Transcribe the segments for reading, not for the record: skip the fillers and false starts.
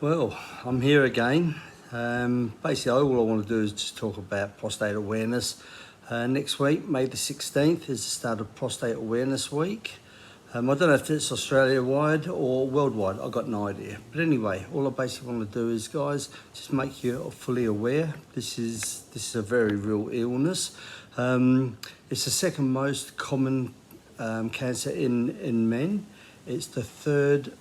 Well, I'm here again. Basically, all I want to do is just talk about prostate awareness. Next week, May the 16th, is the start of Prostate Awareness Week. I don't know if it's Australia-wide or worldwide, I've got no idea. But anyway, all I basically want to do is, guys, just make you fully aware. This is a very real illness. It's the second most common cancer in men. It's the third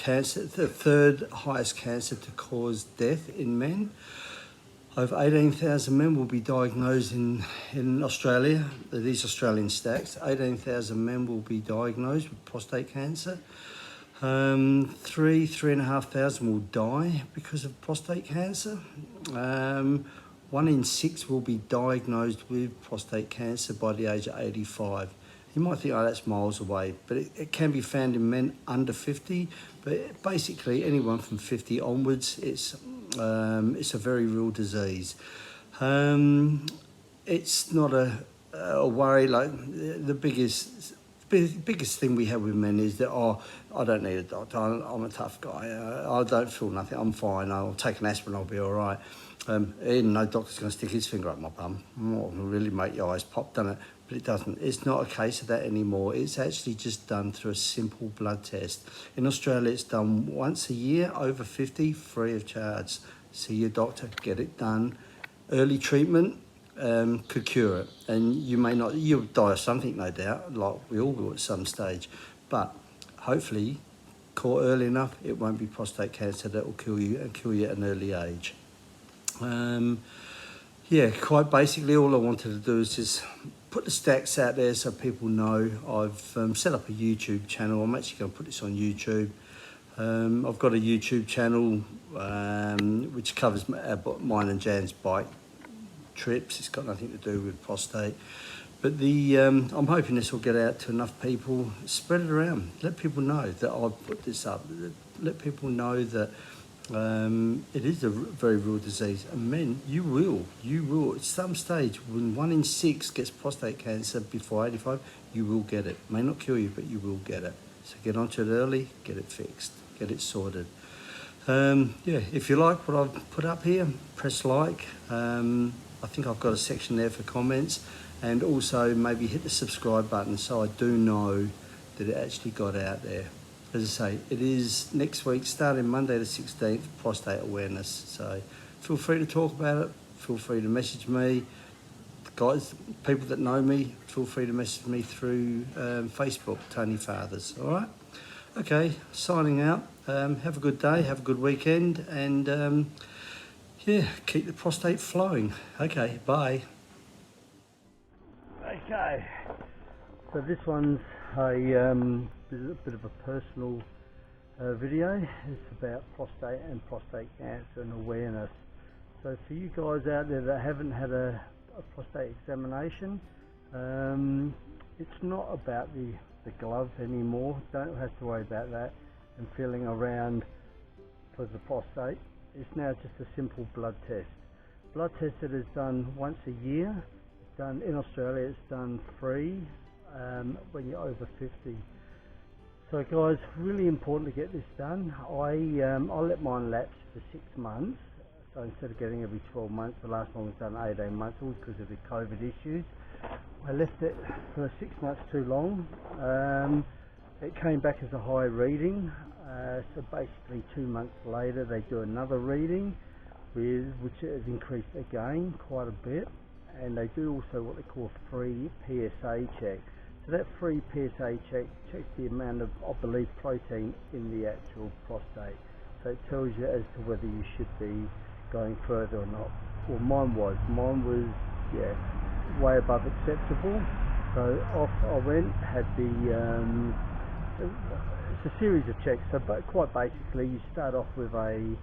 the third highest cancer to cause death in men. Over 18,000 men will be diagnosed in Australia. These Australian stats, 18,000 men will be diagnosed with prostate cancer. 3,500 will die because of prostate cancer. 1 in 6 will be diagnosed with prostate cancer by the age of 85. You might think, oh, that's miles away, but it can be found in men under 50. But basically, anyone from 50 onwards, it's a very real disease. It's not a worry. Like the biggest thing we have with men is that, oh, I don't need a doctor. I'm a tough guy. I don't feel nothing. I'm fine. I'll take an aspirin. I'll be all right. Even no doctor's going to stick his finger up my bum. It'll really make your eyes pop, doesn't it? But it doesn't. It's not a case of that anymore. It's actually just done through a simple blood test. In Australia, it's done once a year, over 50, free of charge. See your doctor, get it done. Early treatment could cure it. And you'll die of something, no doubt, like we all will at some stage. But hopefully, caught early enough, it won't be prostate cancer that will kill you and kill you at an early age. Yeah, quite basically, all I wanted to do is just put the stats out there so people know. I've set up a YouTube channel. I'm actually going to put this on YouTube. I've got a YouTube channel which covers mine and Jan's bike trips. It's got nothing to do with prostate. But I'm hoping this will get out to enough people. Spread it around. Let people know that I've put this up. Let people know that it is a very real disease. And men, you will at some stage, when 1 in 6 gets prostate cancer before 85, you will get it. May not kill you, but you will get it. So get onto it early, get it fixed, get it sorted. Yeah, if you like what I've put up here, press like. I think I've got a section there for comments, and also maybe hit the subscribe button so I do know that it actually got out there. As I say, it is next week, starting Monday the 16th, Prostate Awareness. So feel free to talk about it. Feel free to message me. Guys, people that know me, feel free to message me through Facebook, Tony Fathers. All right? Okay, signing out. Have a good day, have a good weekend, and yeah, keep the prostate flowing. Okay, bye. Okay, so this one's a bit of a personal video. It's about prostate and prostate cancer and awareness. So for you guys out there that haven't had a prostate examination, it's not about the glove anymore. Don't have to worry about that and feeling around for the prostate. It's now just a simple blood test. Blood test that is done once a year. It's done in Australia. It's done free when you're over 50. So guys, really important to get this done. I let mine lapse for 6 months. So instead of getting every 12 months, the last one was done 18 months, all because of the COVID issues. I left it for 6 months too long. It came back as a high reading. So basically 2 months later, they do another reading, which has increased again quite a bit. And they do also what they call a free PSA check. So that free PSA check checks the amount of, I believe, protein in the actual prostate. So it tells you as to whether you should be going further or not. Well, mine was, yeah, way above acceptable. So off I went, had it's a series of checks. So but quite basically, you start off with a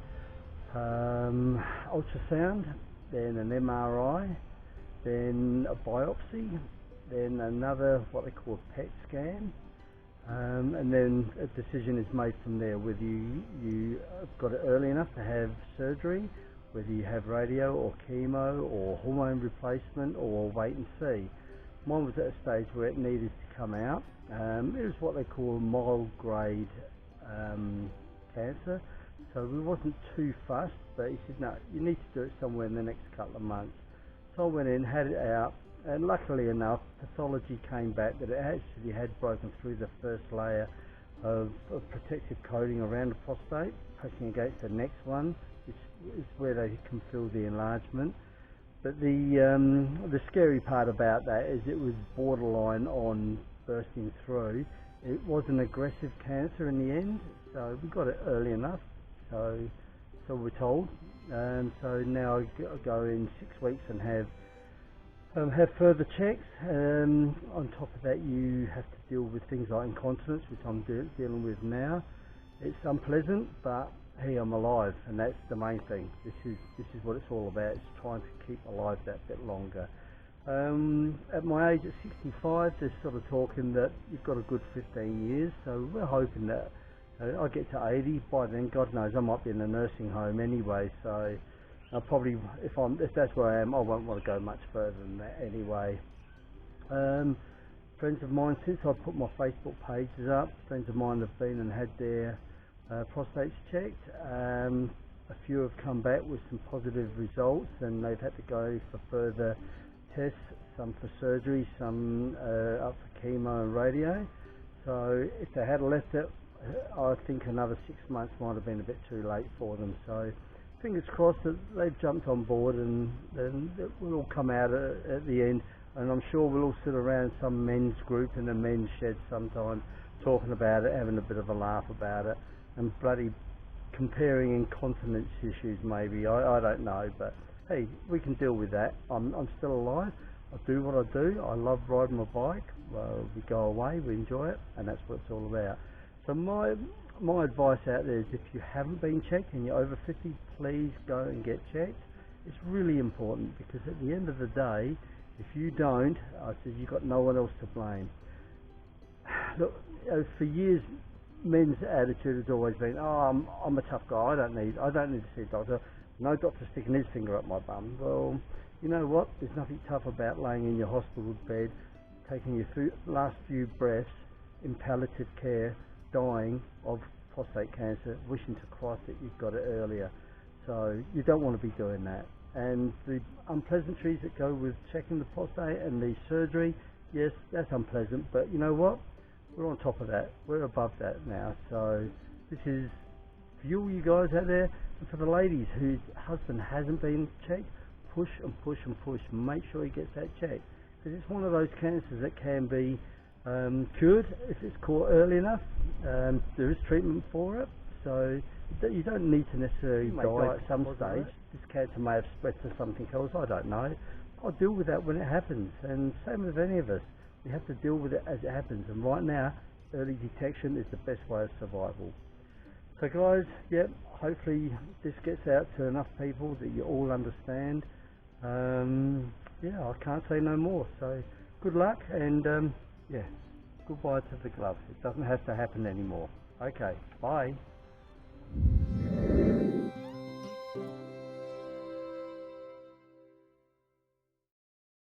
ultrasound, then an MRI, then a biopsy, then another what they call a PET scan, and then a decision is made from there whether you got it early enough to have surgery, whether you have radio or chemo or hormone replacement, or wait and see. Mine was at a stage where it needed to come out. It was what they call mild grade cancer. So we wasn't too fussed, but he said, no, you need to do it somewhere in the next couple of months. So I went in, had it out, and luckily enough, pathology came back that it actually had broken through the first layer of protective coating around the prostate, pressing against the next one, which is where they can feel the enlargement. But the scary part about that is it was borderline on bursting through. It was an aggressive cancer in the end, so we got it early enough, so we're told. So now I go in 6 weeks and have further checks. On top of that, you have to deal with things like incontinence, which I'm dealing with now. It's unpleasant, but hey, I'm alive, and that's the main thing. This is what it's all about. It's trying to keep alive that bit longer. At my age, at 65, they're sort of talking that you've got a good 15 years, so we're hoping that I get to 80. By then, God knows, I might be in a nursing home anyway, so I'll probably, if that's where I am, I won't want to go much further than that anyway. Friends of mine, since I put my Facebook pages up, friends of mine have been and had their prostates checked. A few have come back with some positive results, and they've had to go for further tests, some for surgery, some up for chemo and radio. So if they had left it, I think another 6 months might have been a bit too late for them. So fingers crossed that they've jumped on board, and we'll all come out at the end. And I'm sure we'll all sit around some men's group in a men's shed sometime, talking about it, having a bit of a laugh about it, and bloody comparing incontinence issues maybe. I don't know, but hey, we can deal with that. I'm still alive. I do what I do. I love riding my bike. We go away, we enjoy it, and that's what it's all about. So my advice out there is, if you haven't been checked and you're over 50, please go and get checked. It's really important, because at the end of the day, if you don't, I said, you've got no one else to blame. Look, for years, men's attitude has always been, oh, I'm a tough guy, I don't need to see a doctor. No doctor sticking his finger up my bum. Well, you know what? There's nothing tough about laying in your hospital bed, taking your last few breaths in palliative care, dying of prostate cancer, wishing to Christ that you've got it earlier. So you don't want to be doing that. And the unpleasantries that go with checking the prostate and the surgery, yes, that's unpleasant, but you know what? We're on top of that. We're above that now. So this is for you guys out there, and for the ladies whose husband hasn't been checked, push and push and push. Make sure he gets that checked, because it's one of those cancers that can be cured if it's caught early enough. There is treatment for it, so you don't need to necessarily die at some stage. This cancer may have spread to something else, I don't know. I'll deal with that when it happens, and same with any of us. We have to deal with it as it happens, and right now, early detection is the best way of survival. So guys, yep, hopefully this gets out to enough people that you all understand. Yeah, I can't say no more, so good luck, and yeah, goodbye to the glove. It doesn't have to happen anymore. Okay, bye.